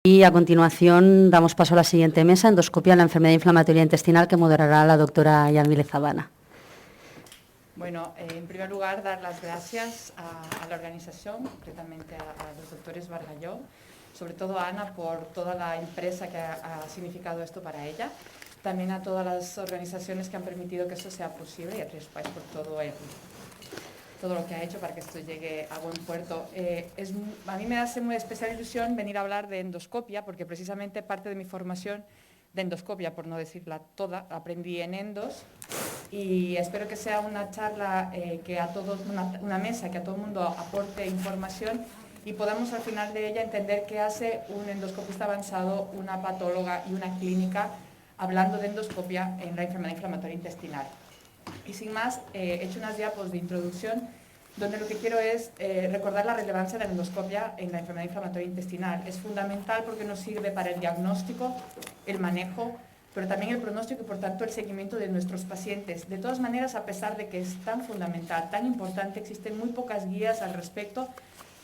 Y a continuación damos paso a la siguiente mesa, endoscopia en la enfermedad inflamatoria intestinal, que moderará la doctora Yamile Zabana. Bueno, en primer lugar, dar las gracias a la organización, concretamente a los doctores Bargalló, sobre todo a Ana por toda la empresa que ha significado esto para ella, también a todas las organizaciones que han permitido que esto sea posible y a Triespais por todo lo que ha hecho para que esto llegue a buen puerto. A mí me hace muy especial ilusión venir a hablar de endoscopia, porque precisamente parte de mi formación de endoscopia, por no decirla toda, aprendí en Endos, y espero que sea una charla, que a todos, una mesa que a todo el mundo aporte información y podamos al final de ella entender qué hace un endoscopista avanzado, una patóloga y una clínica hablando de endoscopia en la enfermedad inflamatoria intestinal. Y sin más, he hecho unas diapos de introducción donde lo que quiero es recordar la relevancia de la endoscopia en la enfermedad inflamatoria intestinal. Es fundamental porque nos sirve para el diagnóstico, el manejo, pero también el pronóstico y por tanto el seguimiento de nuestros pacientes. De todas maneras, a pesar de que es tan fundamental, tan importante, existen muy pocas guías al respecto.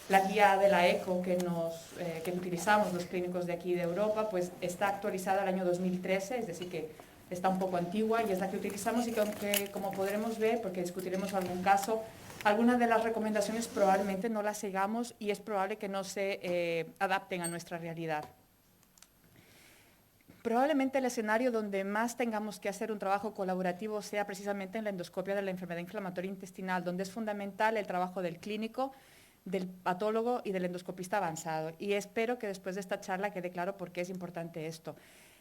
La guía de la ECO que utilizamos los clínicos de aquí de Europa, pues está actualizada al año 2013, es decir que está un poco antigua y es la que utilizamos y que como podremos ver, porque discutiremos algún caso, algunas de las recomendaciones probablemente no las sigamos y es probable que no se adapten a nuestra realidad. Probablemente el escenario donde más tengamos que hacer un trabajo colaborativo sea precisamente en la endoscopia de la enfermedad inflamatoria intestinal, donde es fundamental el trabajo del clínico, del patólogo y del endoscopista avanzado. Y espero que después de esta charla quede claro por qué es importante esto.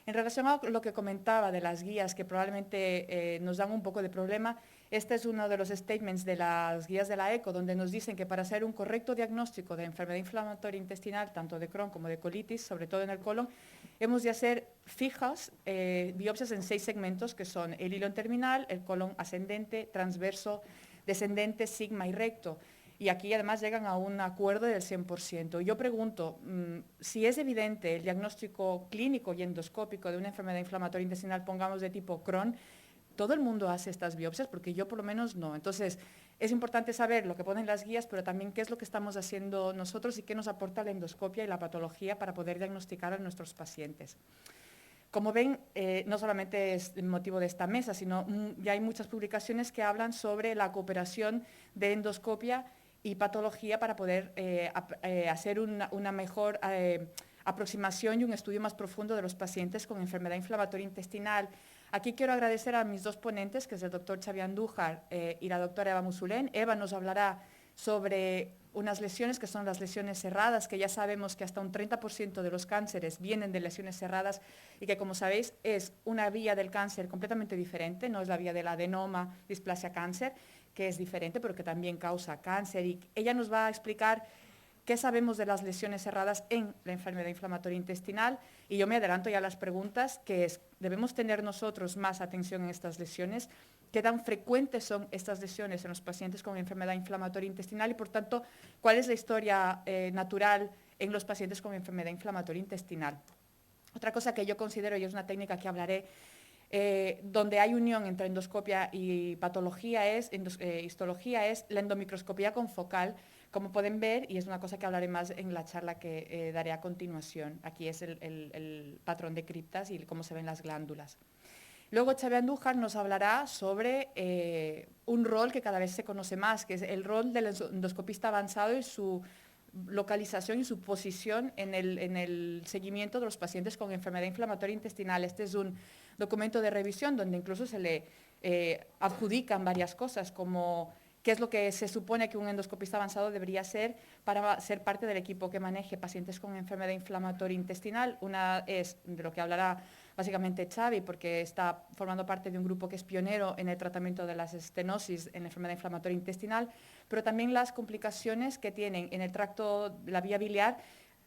En relación a lo que comentaba de las guías, que probablemente nos dan un poco de problema, este es uno de los statements de las guías de la ECO, donde nos dicen que para hacer un correcto diagnóstico de enfermedad inflamatoria intestinal, tanto de Crohn como de colitis, sobre todo en el colon, hemos de hacer fijas biopsias en 6 segmentos, que son el hilo terminal, el colon ascendente, transverso, descendente, sigma y recto. Y aquí además llegan a un acuerdo del 100%. Yo pregunto, si es evidente el diagnóstico clínico y endoscópico de una enfermedad inflamatoria intestinal, pongamos de tipo Crohn, ¿todo el mundo hace estas biopsias? Porque yo por lo menos no. Entonces, es importante saber lo que ponen las guías, pero también qué es lo que estamos haciendo nosotros y qué nos aporta la endoscopia y la patología para poder diagnosticar a nuestros pacientes. Como ven, no solamente es el motivo de esta mesa, sino ya hay muchas publicaciones que hablan sobre la cooperación de endoscopia y patología para poder hacer una mejor aproximación y un estudio más profundo de los pacientes con enfermedad inflamatoria intestinal. Aquí quiero agradecer a mis dos ponentes, que es el doctor Xavi Andújar y la doctora Eva Musulén. Eva nos hablará sobre unas lesiones que son las lesiones cerradas, que ya sabemos que hasta un 30% de los cánceres vienen de lesiones cerradas y que, como sabéis, es una vía del cáncer completamente diferente, no es la vía del adenoma, displasia cáncer, que es diferente, pero que también causa cáncer. Y ella nos va a explicar qué sabemos de las lesiones cerradas en la enfermedad inflamatoria intestinal. Y yo me adelanto ya a las preguntas, que es, ¿debemos tener nosotros más atención en estas lesiones? ¿Qué tan frecuentes son estas lesiones en los pacientes con enfermedad inflamatoria intestinal? Y, por tanto, ¿cuál es la historia natural en los pacientes con enfermedad inflamatoria intestinal? Otra cosa que yo considero, y es una técnica que hablaré, donde hay unión entre endoscopia y patología, histología, es la endomicroscopía confocal, como pueden ver, y es una cosa que hablaré más en la charla que daré a continuación. Aquí es el patrón de criptas y cómo se ven las glándulas. Luego Xavi Andújar nos hablará sobre un rol que cada vez se conoce más, que es el rol del endoscopista avanzado y su localización y su posición en el seguimiento de los pacientes con enfermedad inflamatoria intestinal. Este es un documento de revisión donde incluso se le adjudican varias cosas, como qué es lo que se supone que un endoscopista avanzado debería ser para ser parte del equipo que maneje pacientes con enfermedad inflamatoria intestinal. Una es de lo que hablará básicamente Xavi, porque está formando parte de un grupo que es pionero en el tratamiento de las estenosis en la enfermedad inflamatoria intestinal, pero también las complicaciones que tienen en el tracto, la vía biliar,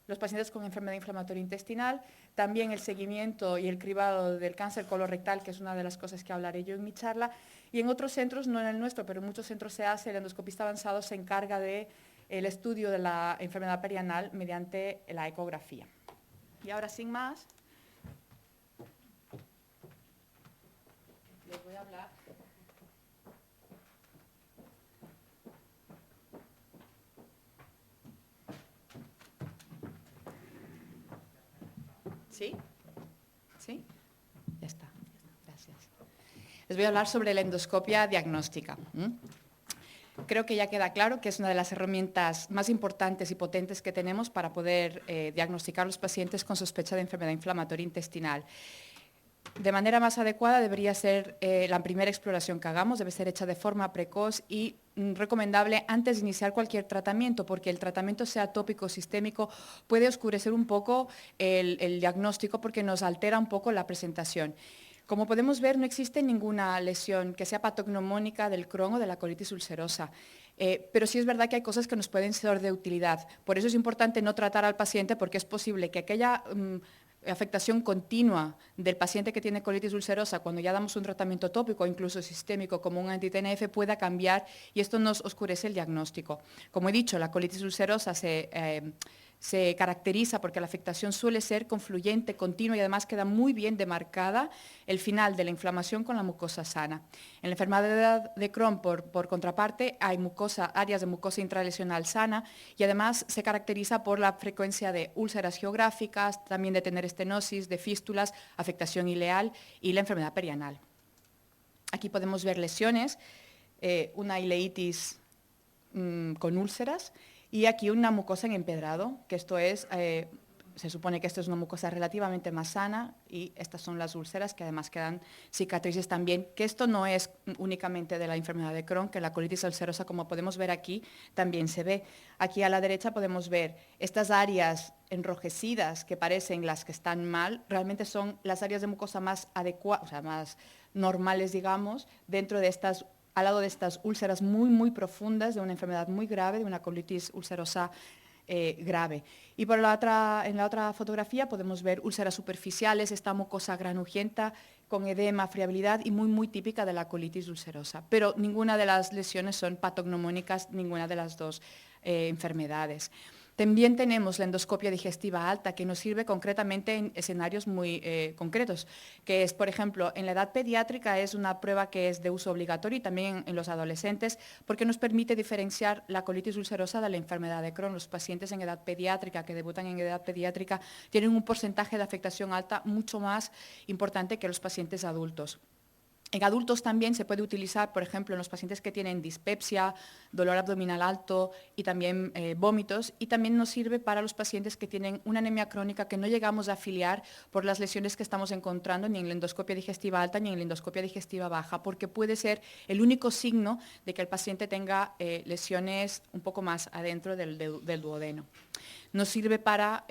los pacientes con enfermedad inflamatoria intestinal, también el seguimiento y el cribado del cáncer colorectal, que es una de las cosas que hablaré yo en mi charla, y en otros centros, no en el nuestro, pero en muchos centros se hace, el endoscopista avanzado se encarga del estudio de la enfermedad perianal mediante la ecografía. Y ahora, sin más, les voy a hablar ¿Sí? ¿Sí? Ya está. Gracias. Les voy a hablar sobre la endoscopia diagnóstica. Creo que ya queda claro que es una de las herramientas más importantes y potentes que tenemos para poder diagnosticar a los pacientes con sospecha de enfermedad inflamatoria intestinal. De manera más adecuada debería ser la primera exploración que hagamos, debe ser hecha de forma precoz y recomendable antes de iniciar cualquier tratamiento, porque el tratamiento, sea tópico o sistémico, puede oscurecer un poco el diagnóstico porque nos altera un poco la presentación. Como podemos ver, no existe ninguna lesión que sea patognomónica del Crohn o de la colitis ulcerosa, pero sí es verdad que hay cosas que nos pueden ser de utilidad. Por eso es importante no tratar al paciente, porque es posible que aquella afectación continua del paciente que tiene colitis ulcerosa, cuando ya damos un tratamiento tópico o incluso sistémico como un anti-TNF, pueda cambiar y esto nos oscurece el diagnóstico. Como he dicho, la colitis ulcerosa se caracteriza porque la afectación suele ser confluyente, continua y además queda muy bien demarcada el final de la inflamación con la mucosa sana. En la enfermedad de Crohn, por contraparte, hay áreas de mucosa intralesional sana y además se caracteriza por la frecuencia de úlceras geográficas, también de tener estenosis, de fístulas, afectación ileal y la enfermedad perianal. Aquí podemos ver lesiones, una ileitis con úlceras, y aquí una mucosa en empedrado, que esto es, se supone que esto es una mucosa relativamente más sana y estas son las úlceras que además quedan cicatrices también, que esto no es únicamente de la enfermedad de Crohn, que la colitis ulcerosa, como podemos ver aquí, también se ve. Aquí a la derecha podemos ver estas áreas enrojecidas que parecen las que están mal, realmente son las áreas de mucosa más adecuadas, o sea, más normales, digamos, dentro de estas al lado de estas úlceras muy, muy profundas, de una enfermedad muy grave, de una colitis ulcerosa grave. Y en la otra fotografía podemos ver úlceras superficiales, esta mucosa granugenta con edema, friabilidad y muy, muy típica de la colitis ulcerosa. Pero ninguna de las lesiones son patognomónicas, ninguna de las dos enfermedades. También tenemos la endoscopia digestiva alta, que nos sirve concretamente en escenarios muy concretos, que es, por ejemplo, en la edad pediátrica es una prueba que es de uso obligatorio y también en los adolescentes, porque nos permite diferenciar la colitis ulcerosa de la enfermedad de Crohn. Los pacientes en edad pediátrica, que debutan en edad pediátrica, tienen un porcentaje de afectación alta mucho más importante que los pacientes adultos. En adultos también se puede utilizar, por ejemplo, en los pacientes que tienen dispepsia, dolor abdominal alto y también vómitos, y también nos sirve para los pacientes que tienen una anemia crónica que no llegamos a afiliar por las lesiones que estamos encontrando ni en la endoscopia digestiva alta ni en la endoscopia digestiva baja, porque puede ser el único signo de que el paciente tenga lesiones un poco más adentro del duodeno. Nos sirve para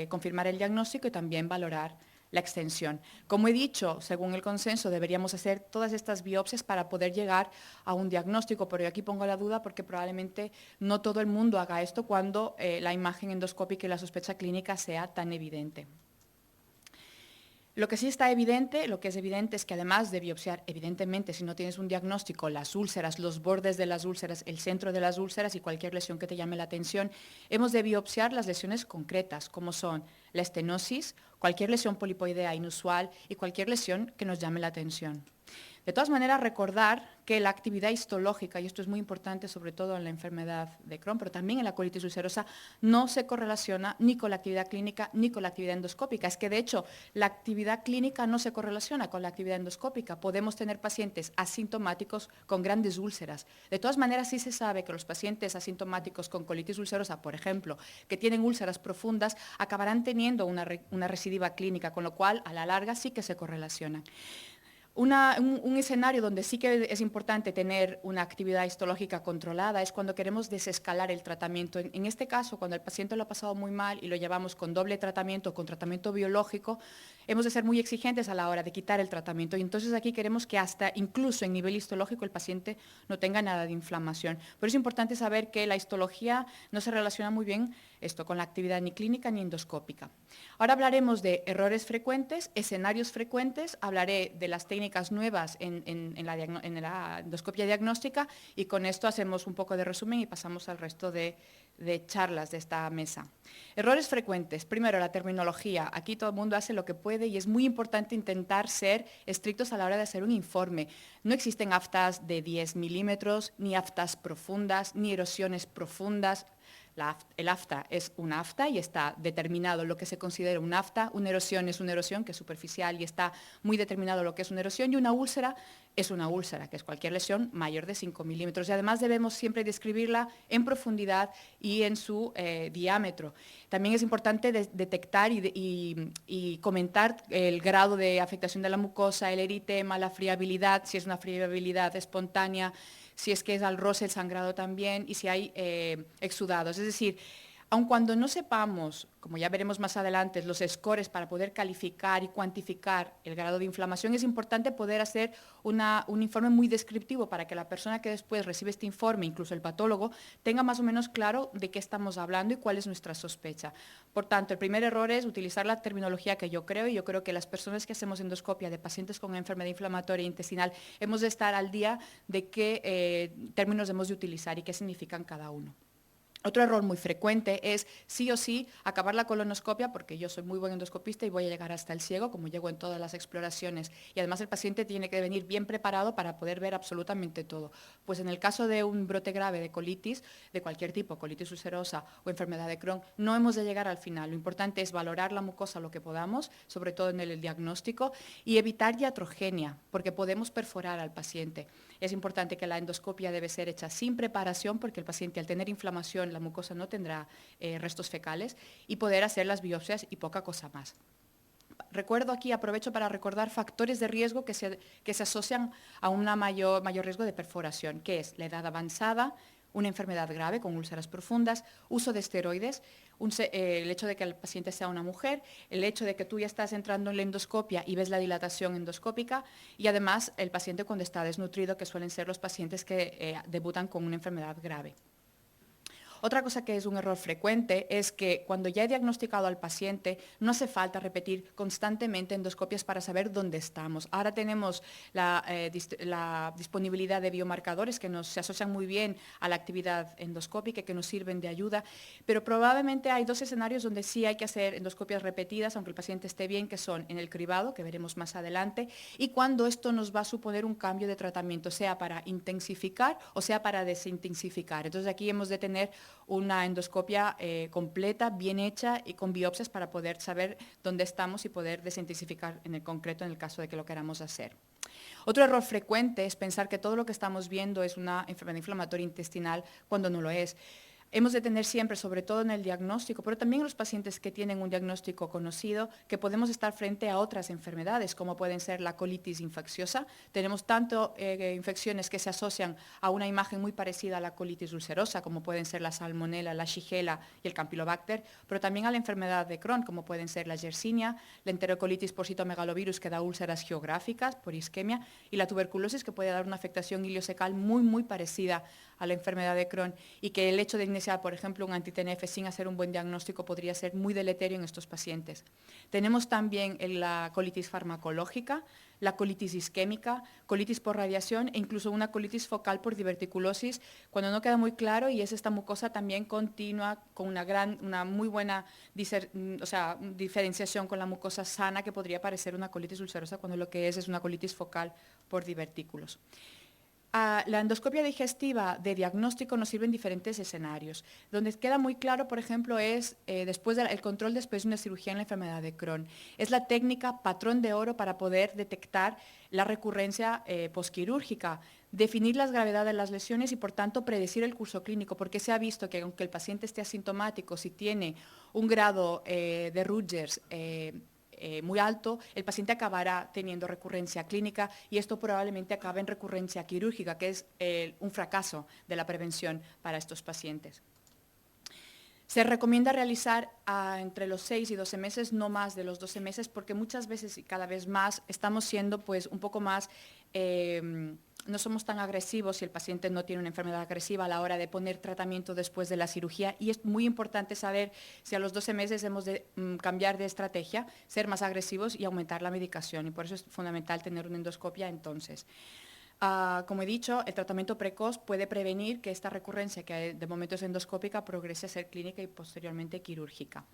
confirmar el diagnóstico y también valorar la extensión. Como he dicho, según el consenso, deberíamos hacer todas estas biopsias para poder llegar a un diagnóstico, pero yo aquí pongo la duda porque probablemente no todo el mundo haga esto cuando la imagen endoscópica y la sospecha clínica sea tan evidente. Lo que sí está evidente, lo que es evidente es que además de biopsiar, evidentemente, si no tienes un diagnóstico, las úlceras, los bordes de las úlceras, el centro de las úlceras y cualquier lesión que te llame la atención, hemos de biopsiar las lesiones concretas, como son la estenosis, cualquier lesión polipoidea inusual y cualquier lesión que nos llame la atención. De todas maneras, recordar que la actividad histológica, y esto es muy importante sobre todo en la enfermedad de Crohn, pero también en la colitis ulcerosa, no se correlaciona ni con la actividad clínica ni con la actividad endoscópica. Es que, de hecho, la actividad clínica no se correlaciona con la actividad endoscópica. Podemos tener pacientes asintomáticos con grandes úlceras. De todas maneras, sí se sabe que los pacientes asintomáticos con colitis ulcerosa, por ejemplo, que tienen úlceras profundas, acabarán teniendo una recidiva clínica, con lo cual, a la larga, sí que se correlacionan. Un escenario donde sí que es importante tener una actividad histológica controlada es cuando queremos desescalar el tratamiento. En este caso, cuando el paciente lo ha pasado muy mal y lo llevamos con doble tratamiento, con tratamiento biológico, hemos de ser muy exigentes a la hora de quitar el tratamiento. Y entonces aquí queremos que hasta incluso en nivel histológico el paciente no tenga nada de inflamación. Pero es importante saber que la histología no se relaciona muy bien con la actividad ni clínica ni endoscópica. Ahora hablaremos de errores frecuentes, escenarios frecuentes, hablaré de las técnicas nuevas en la endoscopia diagnóstica y con esto hacemos un poco de resumen y pasamos al resto de charlas de esta mesa. Errores frecuentes. Primero, la terminología. Aquí todo el mundo hace lo que puede y es muy importante intentar ser estrictos a la hora de hacer un informe. No existen aftas de 10 milímetros, ni aftas profundas, ni erosiones profundas. El afta es un afta y está determinado lo que se considera un afta, una erosión es una erosión que es superficial y está muy determinado lo que es una erosión, y una úlcera es una úlcera, que es cualquier lesión mayor de 5 milímetros. Y además debemos siempre describirla en profundidad y en su diámetro. También es importante detectar y comentar el grado de afectación de la mucosa, el eritema, la friabilidad, si es una friabilidad espontánea, si es que es al roce el sangrado también, y si hay exudados. Es decir, aun cuando no sepamos, como ya veremos más adelante, los scores para poder calificar y cuantificar el grado de inflamación, es importante poder hacer un informe muy descriptivo para que la persona que después recibe este informe, incluso el patólogo, tenga más o menos claro de qué estamos hablando y cuál es nuestra sospecha. Por tanto, el primer error es utilizar la terminología que yo creo, y yo creo que las personas que hacemos endoscopia de pacientes con enfermedad inflamatoria intestinal hemos de estar al día de qué términos hemos de utilizar y qué significan cada uno. Otro error muy frecuente es sí o sí acabar la colonoscopia, porque yo soy muy buen endoscopista y voy a llegar hasta el ciego, como llego en todas las exploraciones. Y además el paciente tiene que venir bien preparado para poder ver absolutamente todo. Pues en el caso de un brote grave de colitis, de cualquier tipo, colitis ulcerosa o enfermedad de Crohn, no hemos de llegar al final. Lo importante es valorar la mucosa lo que podamos, sobre todo en el diagnóstico, y evitar iatrogenia, porque podemos perforar al paciente. Es importante que la endoscopia debe ser hecha sin preparación, porque el paciente, al tener inflamación, la mucosa no tendrá restos fecales, y poder hacer las biopsias y poca cosa más. Recuerdo aquí, aprovecho para recordar factores de riesgo que se asocian a un mayor riesgo de perforación, que es la edad avanzada, una enfermedad grave con úlceras profundas, uso de esteroides, el hecho de que el paciente sea una mujer, el hecho de que tú ya estás entrando en la endoscopia y ves la dilatación endoscópica, y además el paciente cuando está desnutrido, que suelen ser los pacientes que debutan con una enfermedad grave. Otra cosa que es un error frecuente es que cuando ya he diagnosticado al paciente, no hace falta repetir constantemente endoscopias para saber dónde estamos. Ahora tenemos la disponibilidad de biomarcadores que se asocian muy bien a la actividad endoscópica, que nos sirven de ayuda, pero probablemente hay dos escenarios donde sí hay que hacer endoscopias repetidas, aunque el paciente esté bien, que son en el cribado, que veremos más adelante, y cuando esto nos va a suponer un cambio de tratamiento, sea para intensificar o sea para desintensificar. Entonces aquí hemos de tener una endoscopia completa, bien hecha y con biopsias para poder saber dónde estamos y poder desintensificar en el concreto en el caso de que lo queramos hacer. Otro error frecuente es pensar que todo lo que estamos viendo es una enfermedad inflamatoria intestinal cuando no lo es. Hemos de tener siempre, sobre todo en el diagnóstico, pero también en los pacientes que tienen un diagnóstico conocido, que podemos estar frente a otras enfermedades, como pueden ser la colitis infecciosa. Tenemos tanto infecciones que se asocian a una imagen muy parecida a la colitis ulcerosa, como pueden ser la salmonella, la shigella y el campylobacter, pero también a la enfermedad de Crohn, como pueden ser la yersinia, la enterocolitis por citomegalovirus, que da úlceras geográficas por isquemia, y la tuberculosis, que puede dar una afectación ileocecal muy parecida a la enfermedad de Crohn, y que el hecho de iniciar, por ejemplo, un anti-TNF sin hacer un buen diagnóstico podría ser muy deleterio en estos pacientes. Tenemos también la colitis farmacológica, la colitis isquémica, colitis por radiación e incluso una colitis focal por diverticulosis, cuando no queda muy claro, y es esta mucosa también continua con una muy buena diferenciación con la mucosa sana, que podría parecer una colitis ulcerosa cuando lo que es una colitis focal por divertículos. La endoscopia digestiva de diagnóstico nos sirve en diferentes escenarios. Donde queda muy claro, por ejemplo, es después del control después de una cirugía en la enfermedad de Crohn. Es la técnica patrón de oro para poder detectar la recurrencia posquirúrgica, definir la gravedad de las lesiones y, por tanto, predecir el curso clínico, porque se ha visto que aunque el paciente esté asintomático, si tiene un grado de Rutgers muy alto, el paciente acabará teniendo recurrencia clínica, y esto probablemente acabe en recurrencia quirúrgica, que es un fracaso de la prevención para estos pacientes. Se recomienda realizar entre los 6 y 12 meses, no más de los 12 meses, porque muchas veces y cada vez más estamos siendo pues un poco más, no somos tan agresivos si el paciente no tiene una enfermedad agresiva a la hora de poner tratamiento después de la cirugía, y es muy importante saber si a los 12 meses hemos de cambiar de estrategia, ser más agresivos y aumentar la medicación, y por eso es fundamental tener una endoscopia entonces. Como he dicho, el tratamiento precoz puede prevenir que esta recurrencia, que de momento es endoscópica, progrese a ser clínica y posteriormente quirúrgica.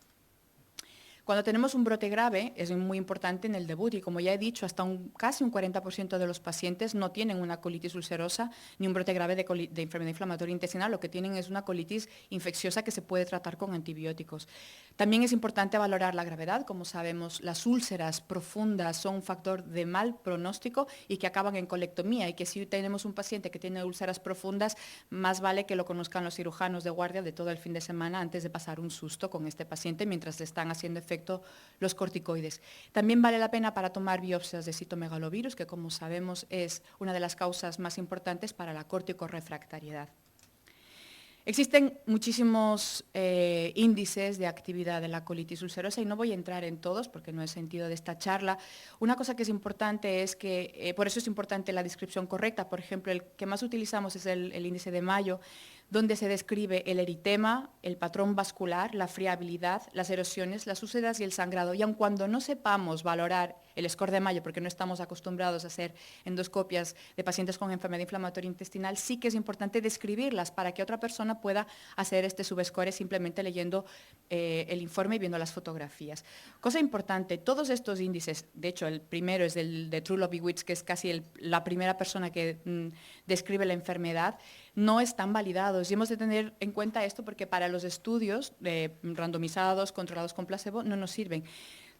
Cuando tenemos un brote grave, es muy importante en el debut y como ya he dicho, hasta casi un 40% de los pacientes no tienen una colitis ulcerosa ni un brote grave de enfermedad inflamatoria intestinal, lo que tienen es una colitis infecciosa que se puede tratar con antibióticos. También es importante valorar la gravedad. Como sabemos, las úlceras profundas son un factor de mal pronóstico y que acaban en colectomía, y que si tenemos un paciente que tiene úlceras profundas, más vale que lo conozcan los cirujanos de guardia de todo el fin de semana antes de pasar un susto con este paciente mientras le están haciendo efecto los corticoides. También vale la pena para tomar biopsias de citomegalovirus, que como sabemos es una de las causas más importantes para la corticorrefractariedad. Existen muchísimos índices de actividad de la colitis ulcerosa y no voy a entrar en todos porque no es sentido de esta charla. Una cosa que es importante es que, por eso es importante la descripción correcta. Por ejemplo, el que más utilizamos es el índice de Mayo, donde se describe el eritema, el patrón vascular, la friabilidad, las erosiones, las úlceras y el sangrado. Y aun cuando no sepamos valorar el score de Mayo, porque no estamos acostumbrados a hacer endoscopias de pacientes con enfermedad inflamatoria intestinal, sí que es importante describirlas para que otra persona pueda hacer este subscore simplemente leyendo el informe y viendo las fotografías. Cosa importante, todos estos índices, de hecho el primero es el de Trulov-Iwitz, que es casi la primera persona que describe la enfermedad, no están validados y hemos de tener en cuenta esto porque para los estudios randomizados, controlados con placebo, no nos sirven.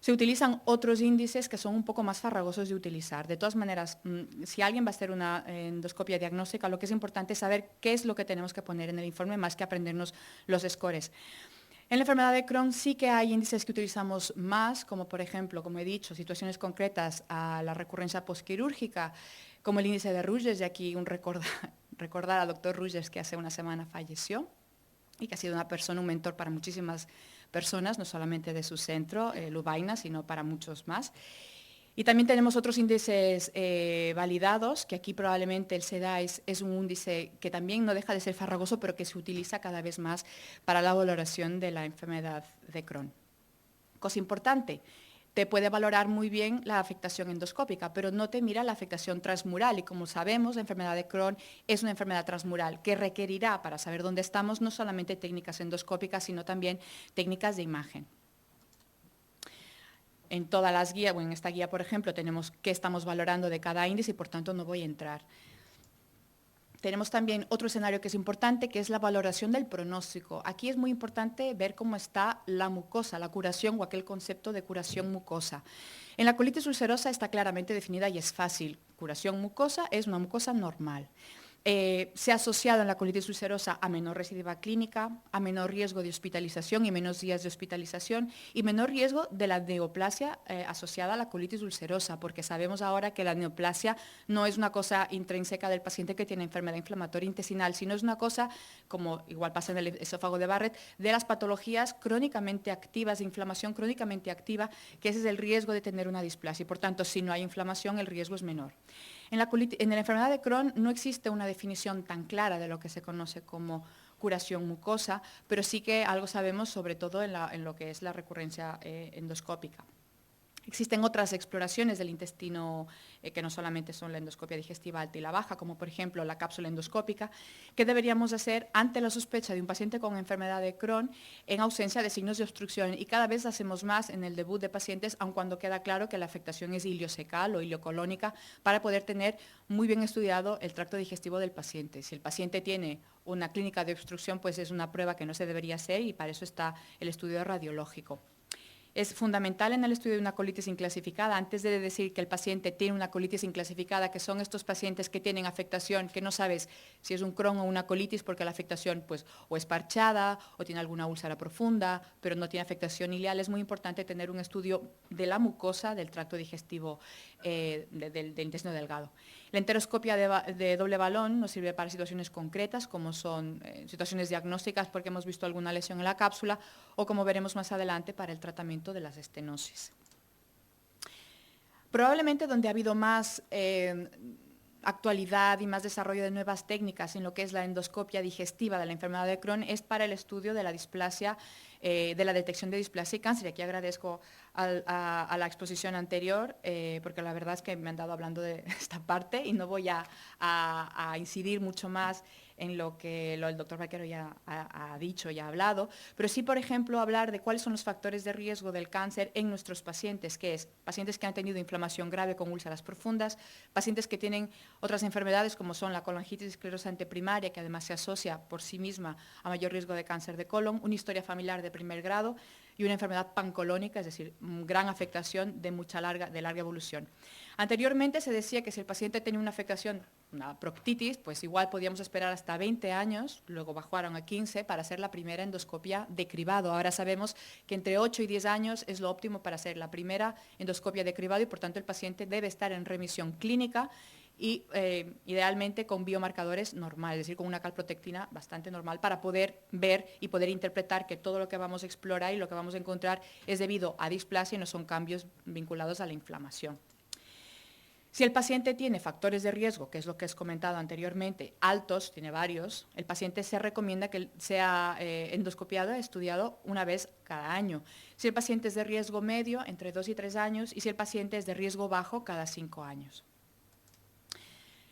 Se utilizan otros índices que son un poco más farragosos de utilizar. De todas maneras, si alguien va a hacer una endoscopia diagnóstica, lo que es importante es saber qué es lo que tenemos que poner en el informe más que aprendernos los scores. En la enfermedad de Crohn sí que hay índices que utilizamos más, como por ejemplo, como he dicho, situaciones concretas a la recurrencia postquirúrgica, como el índice de Rugers, y aquí recordar al doctor Rugers, que hace una semana falleció y que ha sido una persona, un mentor para muchísimas personas, no solamente de su centro, Lubaina, sino para muchos más. Y también tenemos otros índices validados, que aquí probablemente el SEDAIS es un índice que también no deja de ser farragoso, pero que se utiliza cada vez más para la valoración de la enfermedad de Crohn. Cosa importante, te puede valorar muy bien la afectación endoscópica, pero no te mira la afectación transmural. Y como sabemos, la enfermedad de Crohn es una enfermedad transmural que requerirá, para saber dónde estamos, no solamente técnicas endoscópicas, sino también técnicas de imagen. En todas las guías, o en esta guía, por ejemplo, tenemos qué estamos valorando de cada índice y por tanto no voy a entrar. Tenemos también otro escenario que es importante, que es la valoración del pronóstico. Aquí es muy importante ver cómo está la mucosa, la curación o aquel concepto de curación mucosa. En la colitis ulcerosa está claramente definida y es fácil. Curación mucosa es una mucosa normal. Se ha asociado en la colitis ulcerosa a menor recidiva clínica, a menor riesgo de hospitalización y menos días de hospitalización y menor riesgo de la neoplasia asociada a la colitis ulcerosa, porque sabemos ahora que la neoplasia no es una cosa intrínseca del paciente que tiene enfermedad inflamatoria intestinal, sino es una cosa, como igual pasa en el esófago de Barrett, de las patologías crónicamente activas, de inflamación crónicamente activa, que ese es el riesgo de tener una displasia y por tanto si no hay inflamación el riesgo es menor. En la enfermedad de Crohn no existe una definición tan clara de lo que se conoce como curación mucosa, pero sí que algo sabemos sobre todo en lo que es la recurrencia endoscópica. Existen otras exploraciones del intestino que no solamente son la endoscopia digestiva alta y la baja, como por ejemplo la cápsula endoscópica, que deberíamos hacer ante la sospecha de un paciente con enfermedad de Crohn en ausencia de signos de obstrucción. Y cada vez hacemos más en el debut de pacientes, aun cuando queda claro que la afectación es iliocecal o iliocolónica, para poder tener muy bien estudiado el tracto digestivo del paciente. Si el paciente tiene una clínica de obstrucción, pues es una prueba que no se debería hacer y para eso está el estudio radiológico. Es fundamental en el estudio de una colitis inclasificada, antes de decir que el paciente tiene una colitis inclasificada, que son estos pacientes que tienen afectación, que no sabes si es un Crohn o una colitis, porque la afectación pues, o es parchada o tiene alguna úlcera profunda, pero no tiene afectación ileal. Es muy importante tener un estudio de la mucosa del tracto digestivo del intestino delgado. La enteroscopia de doble balón nos sirve para situaciones concretas, como son situaciones diagnósticas porque hemos visto alguna lesión en la cápsula, o como veremos más adelante, para el tratamiento de las estenosis. Probablemente donde ha habido más actualidad y más desarrollo de nuevas técnicas en lo que es la endoscopia digestiva de la enfermedad de Crohn es para el estudio de la displasia, de la detección de displasia y cáncer. Y aquí agradezco a la exposición anterior, porque la verdad es que me han dado hablando de esta parte y no voy a incidir mucho más en lo que el doctor Vaquero ya ha dicho, ya ha hablado, pero sí, por ejemplo, hablar de cuáles son los factores de riesgo del cáncer en nuestros pacientes, que es pacientes que han tenido inflamación grave con úlceras profundas, pacientes que tienen otras enfermedades como son la colongitis esclerosante primaria, que además se asocia por sí misma a mayor riesgo de cáncer de colon, una historia familiar de primer grado y una enfermedad pancolónica, es decir, gran afectación de larga evolución. Anteriormente se decía que si el paciente tenía una afectación, una proctitis, pues igual podíamos esperar hasta 20 años, luego bajaron a 15 para hacer la primera endoscopia de cribado. Ahora sabemos que entre 8 y 10 años es lo óptimo para hacer la primera endoscopia de cribado y por tanto el paciente debe estar en remisión clínica y idealmente con biomarcadores normales, es decir, con una calprotectina bastante normal para poder ver y poder interpretar que todo lo que vamos a explorar y lo que vamos a encontrar es debido a displasia y no son cambios vinculados a la inflamación. Si el paciente tiene factores de riesgo, que es lo que has comentado anteriormente, altos, tiene varios, el paciente se recomienda que sea endoscopiado, estudiado una vez cada año. Si el paciente es de riesgo medio, entre 2 y 3 años, y si el paciente es de riesgo bajo, cada 5 años.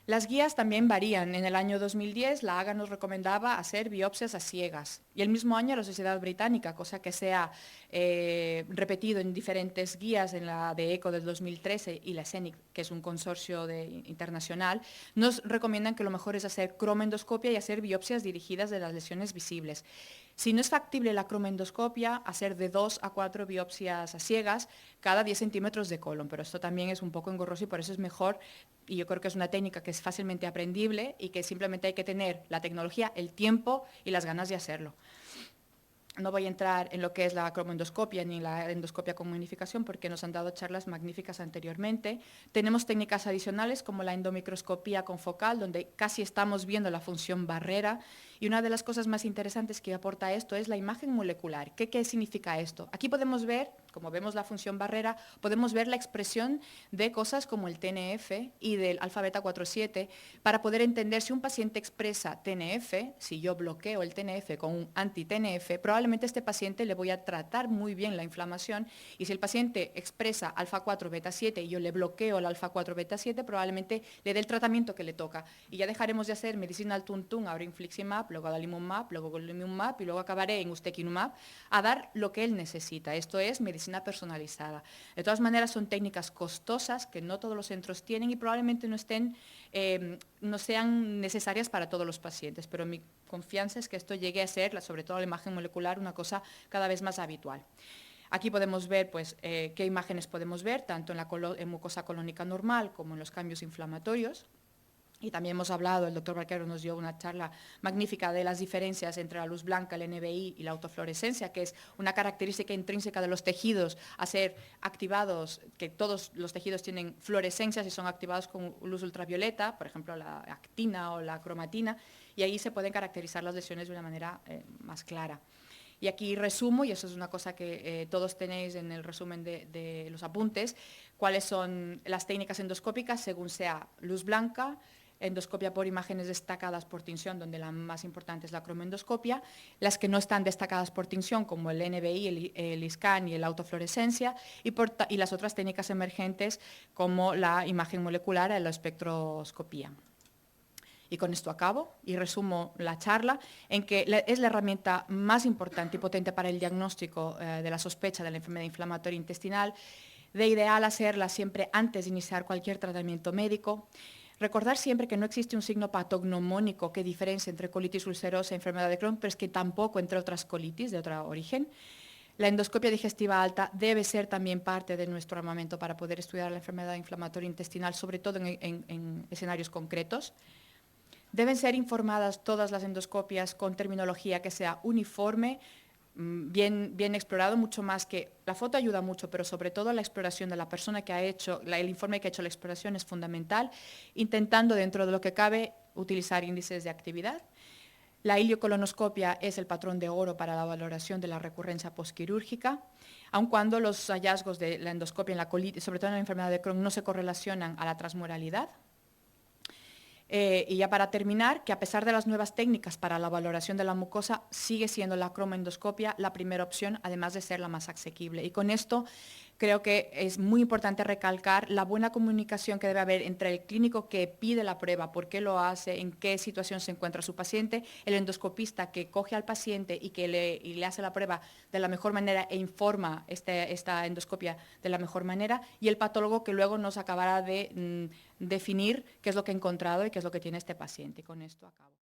Las guías también varían. En el año 2010 la AGA nos recomendaba hacer biopsias a ciegas y el mismo año la Sociedad Británica, cosa que se ha repetido en diferentes guías, en la de ECO del 2013 y la CENIC, que es un consorcio internacional, nos recomiendan que lo mejor es hacer cromoendoscopia y hacer biopsias dirigidas de las lesiones visibles. Si no es factible la cromoendoscopia, hacer de 2 a 4 biopsias a ciegas cada 10 centímetros de colon, pero esto también es un poco engorroso y por eso es mejor, y yo creo que es una técnica que es fácilmente aprendible y que simplemente hay que tener la tecnología, el tiempo y las ganas de hacerlo. No voy a entrar en lo que es la cromoendoscopia ni la endoscopia con magnificación porque nos han dado charlas magníficas anteriormente. Tenemos técnicas adicionales como la endomicroscopía confocal, donde casi estamos viendo la función barrera. Y una de las cosas más interesantes que aporta esto es la imagen molecular. ¿Qué significa esto? Aquí podemos ver, como vemos la función barrera, podemos ver la expresión de cosas como el TNF y del alfa-beta 4/7 para poder entender si un paciente expresa TNF, si yo bloqueo el TNF con un anti-TNF, probablemente a este paciente le voy a tratar muy bien la inflamación y si el paciente expresa alfa-4 beta-7 y yo le bloqueo el alfa-4 beta-7, probablemente le dé el tratamiento que le toca y ya dejaremos de hacer medicina al tuntún, ahora infliximab, luego adalimumab, luego golimumab y luego acabaré en ustekinumab a dar lo que él necesita. Esto es medicina personalizada. De todas maneras son técnicas costosas que no todos los centros tienen y probablemente no sean necesarias para todos los pacientes, pero mi confianza es que esto llegue a ser, sobre todo la imagen molecular, una cosa cada vez más habitual. Aquí podemos ver pues, qué imágenes podemos ver, tanto en mucosa colónica normal como en los cambios inflamatorios. Y también hemos hablado, el doctor Vaquero nos dio una charla magnífica de las diferencias entre la luz blanca, el NBI y la autofluorescencia, que es una característica intrínseca de los tejidos a ser activados, que todos los tejidos tienen fluorescencias y son activados con luz ultravioleta, por ejemplo la actina o la cromatina, y ahí se pueden caracterizar las lesiones de una manera más clara. Y aquí resumo, y eso es una cosa que todos tenéis en el resumen de los apuntes, cuáles son las técnicas endoscópicas según sea luz blanca, endoscopia por imágenes destacadas por tinción, donde la más importante es la cromoendoscopia, las que no están destacadas por tinción, como el NBI, el ISCAN y la autofluorescencia, y las otras técnicas emergentes, como la imagen molecular y la espectroscopía. Y con esto acabo y resumo la charla en que es la herramienta más importante y potente para el diagnóstico de la sospecha de la enfermedad inflamatoria intestinal, de ideal hacerla siempre antes de iniciar cualquier tratamiento médico. Recordar siempre que no existe un signo patognomónico que diferencie entre colitis ulcerosa y enfermedad de Crohn, pero es que tampoco entre otras colitis de otro origen. La endoscopia digestiva alta debe ser también parte de nuestro armamento para poder estudiar la enfermedad inflamatoria intestinal, sobre todo en escenarios concretos. Deben ser informadas todas las endoscopias con terminología que sea uniforme, bien explorado, mucho más que la foto ayuda mucho, pero sobre todo la exploración de la persona que ha hecho, el informe que ha hecho la exploración es fundamental, intentando dentro de lo que cabe utilizar índices de actividad. La iliocolonoscopia es el patrón de oro para la valoración de la recurrencia posquirúrgica, aun cuando los hallazgos de la endoscopia en la colitis, sobre todo en la enfermedad de Crohn, no se correlacionan a la transmuralidad. Y ya para terminar, que a pesar de las nuevas técnicas para la valoración de la mucosa, sigue siendo la cromoendoscopia la primera opción, además de ser la más asequible. Y con esto creo que es muy importante recalcar la buena comunicación que debe haber entre el clínico que pide la prueba, por qué lo hace, en qué situación se encuentra su paciente, el endoscopista que coge al paciente y que le hace la prueba de la mejor manera e informa esta endoscopia de la mejor manera, y el patólogo que luego nos acabará de definir qué es lo que ha encontrado y qué es lo que tiene este paciente. Y con esto acabo.